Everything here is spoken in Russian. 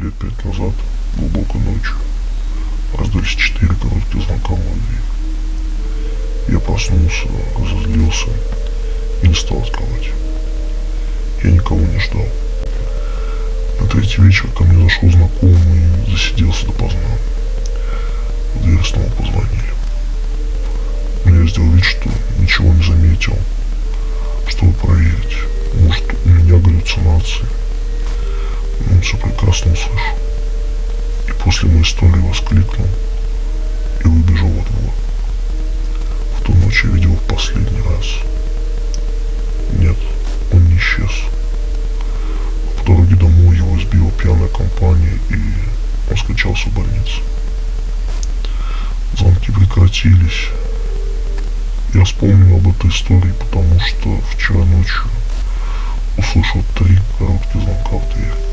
Лет 5 назад, глубокой ночью, раздались 4 коротких звонка в мою дверь. Я проснулся, разозлился и не стал открывать. Я никого не ждал. На третий вечер ко мне зашел знакомый и засиделся допоздна. В дверь снова позвонили. Но я сделал вид, что ничего не заметил, чтобы проверить, может, у меня галлюцинации. Но он все прекрасно услышал. И после моей истории воскликнул и выбежал во двор. В ту ночь я видел в последний раз. Нет, он не исчез. По дороге домой его избила пьяная компания, и он скончался в больнице. Звонки прекратились. Я вспомнил об этой истории, потому что вчера ночью услышал 3 коротких звонка в дверь.